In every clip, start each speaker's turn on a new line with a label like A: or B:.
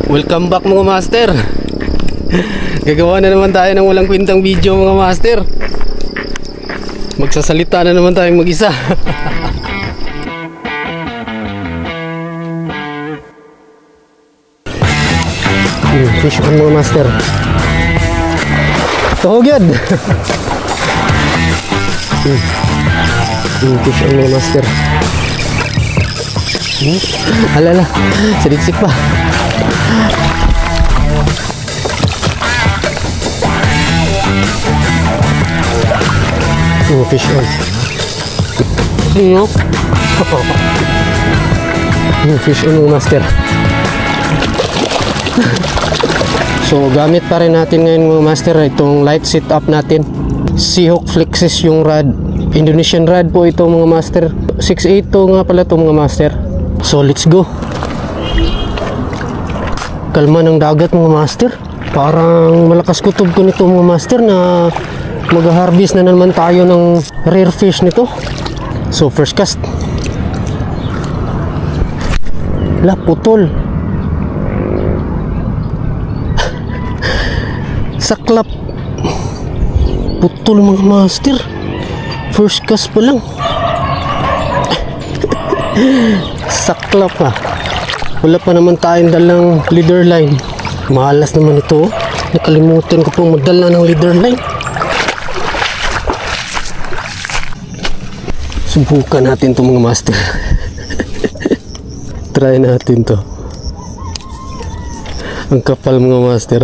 A: Welcome back mga master. Gagawa na naman tayo ng walang kwentang video mga master. Magsasalita na naman tayong mag-isa. Fish on mga master. Tuhog yan. Fish on mga master. Alala, sadiksik pa. Fish on. Fish on mga master. So gamit pa rin natin ngayon mga master itong light setup natin. Seahawk Flexis yung rod, Indonesian rod po ito mga master. 6.8 to nga pala ito mga master. So let's go. Kalma ng dagat mga master. Parang malakas kutob ko nito mga master na mag-harvest na naman tayo ng rare fish nito. So first cast. La putol. Saklap. Putol mga master. First cast pa lang. Saklap ha. Wala pa naman tayong dalang leader line. Malas naman ito. Nakalimutan ko pong magdala ng leader line. Subukan natin ito mga master. Try natin to. Ang kapal mga master.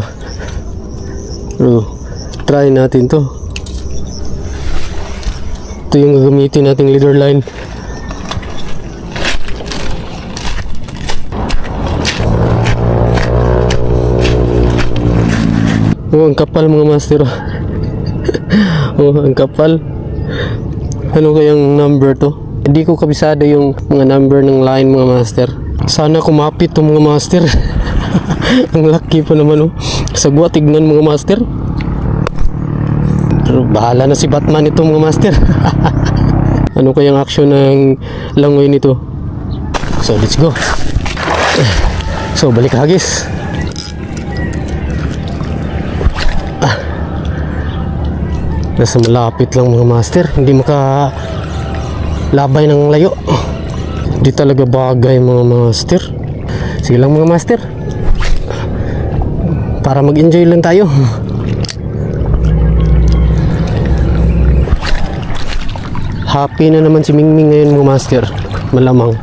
A: Try natin to. Ito yung gagamitin nating leader line. Oh, ang kapal mga master. Oh, ang kapal. Ano kayang number to? Hindi ko kabisado yung mga number ng line mga master. Sana kumapit to mga master. Ang lucky pa naman oh. Sagwa tignan mga master. Pero bahala na si Batman ito mga master. Ano kayang action ng langoy nito? So let's go. So balik hagis. Nasa malapit lang mga master. Hindi makalabay ng layo. Hindi talaga bagay mga master. Sige lang mga master. Para mag-enjoy lang tayo. Happy na naman si Mingming ngayon mga master. Malamang.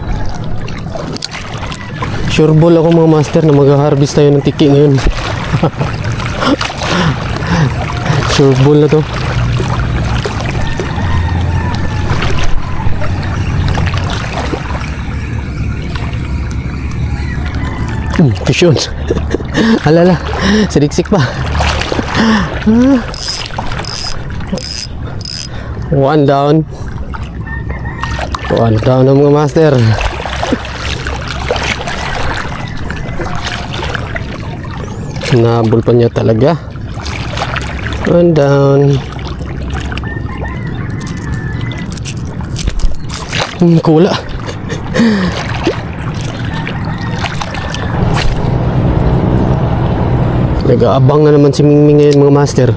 A: Sure ball ako mga master na mag-harvest tayo ng tiki ngayon. Sure ball na to. Fish on. Alala, sadiksik pa. One down. One down na mga master. Nabul pa niya talaga. One down. Kula. Nag-aabang na naman si Mingming ngayon mga master.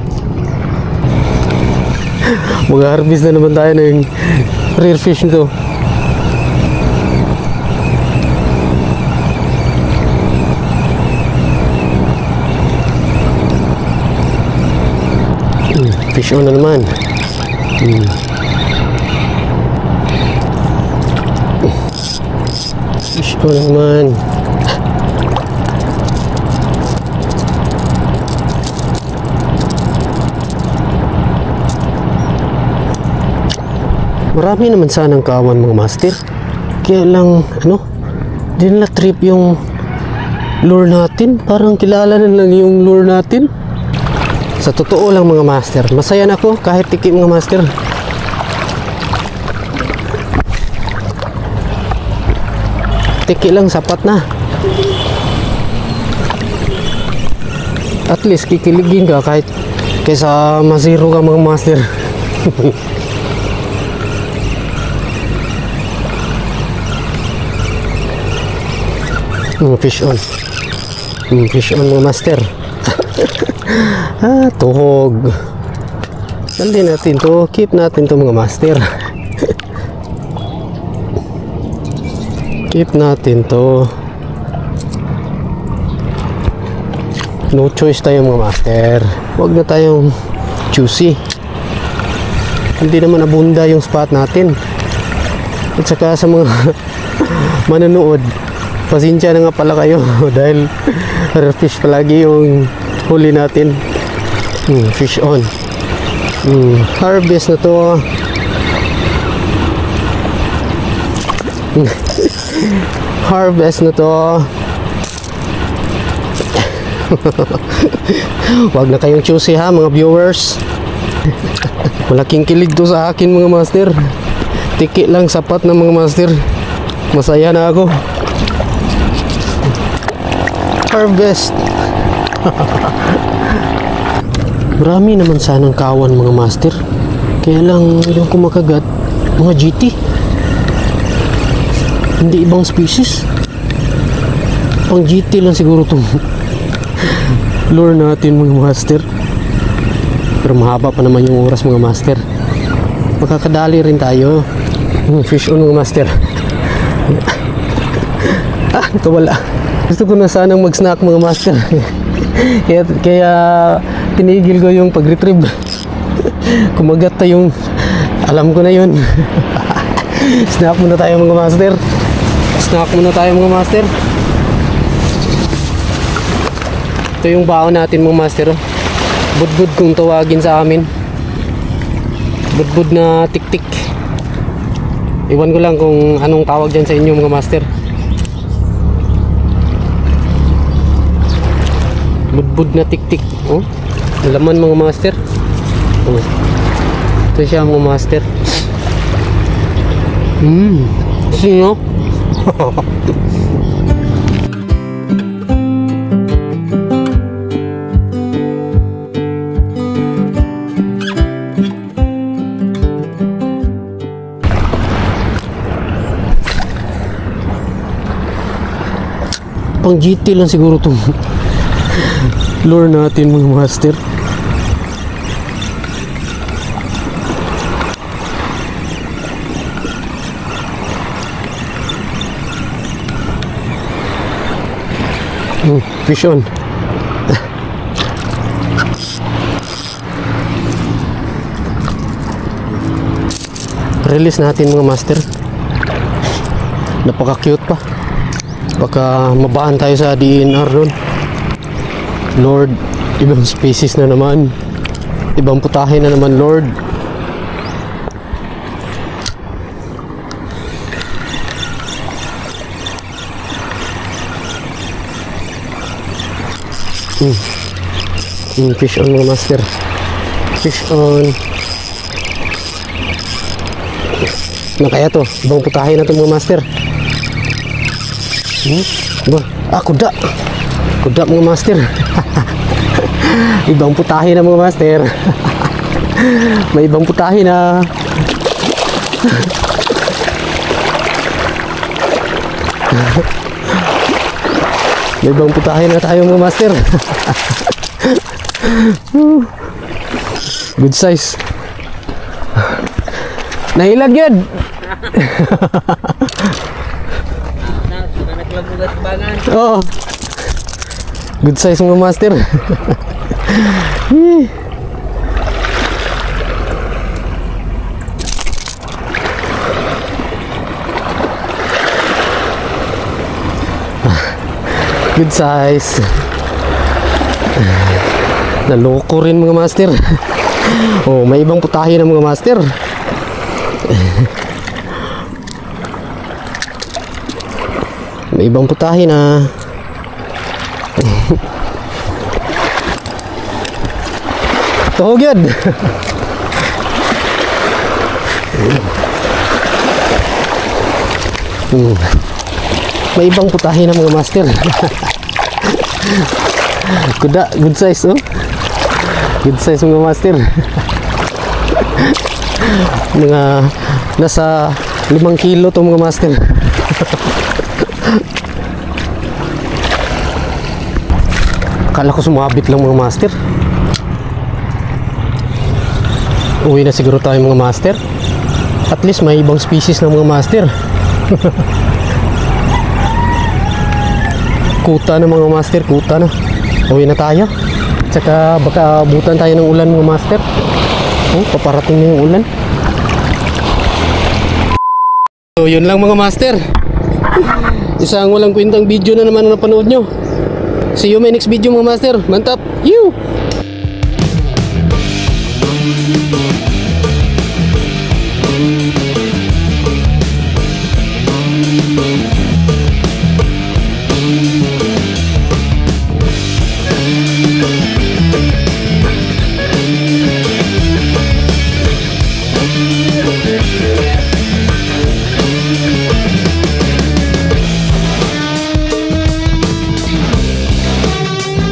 A: Mag-harvest na naman tayo ng rare fish nito. Fish on na naman. Fish on na naman. Marami naman sanang kawan mga master. Kaya lang di nila trip yung lure natin. Parang kilala na lang yung lure natin. Sa totoo lang mga master, masaya na ako kahit tiki mga master. Tiki lang sapat na. At least kikiligin ka kahit kaysa ma-zero ka mga master. Fish on. Fish on mga master. Tuhog. Dali natin to, keep natin to mga master. Keep natin to. No choice tayo mga master. Huwag na tayong choosy. Hindi naman abunda yung spot natin. At saka sa mga manonood, pasensya na nga pala kayo dahil rare fish palagi yung huli natin. Fish on. Harvest na to. Harvest na to. Wag na kayong choosy ha mga viewers. Malaking kilig to sa akin mga master. Tiki lang sapat na mga master. Masaya na ako. Harvest. Marami naman sanang kawan mga master. Kaya lang yung kumakagat mga GT. Hindi ibang species. Pang GT lang siguro itong lure natin mga master. Pero mahaba pa naman yung oras mga master. Makakadali rin tayo. Fish on mga master. Nakawala. Gusto ko na sanang mag-snack mga master. kaya tinigil ko yung pag-retrieve. Kumagat na yung alam ko na yun. Snack muna tayo mga master. Snack muna tayo mga master. Ito yung baon natin mga master. Budbud kung tawagin sa amin. Budbud na tik-tik. Iwan ko lang kung anong tawag dyan sa inyo mga master. Budbud na tik-tik. Oh, laman mga master. Oh. Ito siya mga master. Sino? Pang GT lang siguro itong lure natin mga master. Fish on. Release natin mga master. Napaka cute pa. Baka mabaan tayo sa DNR doon. Lord, ibang species na naman. Ibang putahe na naman Lord. Fish on mga master. Fish on. Na kaya to? Ibang putahe na to mga master. Kuda. Kuda mga master. Ibang putahe na mga master. May ibang putahe na. May ibang putahe na tayo mga master. Good size. Nahilag yun. Oh. Good size mga master. Good size. Naloko rin mga master. Oh, may ibang putahe ng mga master. May ibang putahe na. Tuhog yan. May ibang putahe na mga master. Kuda, good size oh. Good size mga master. Nasa 5 kilo to mga master. Akala ko sumabit lang mga master. Uwi na siguro tayo mga master. At least may ibang species ng mga master. Kuta na mga master, kuta na. Uwi na tayo. Tsaka baka abutan tayo ng ulan mga master. Oh, paparating na yung ulan. So yun lang mga master. Isang walang kwentang video na naman na napanood nyo. See you my next video mga master. Mantap! You!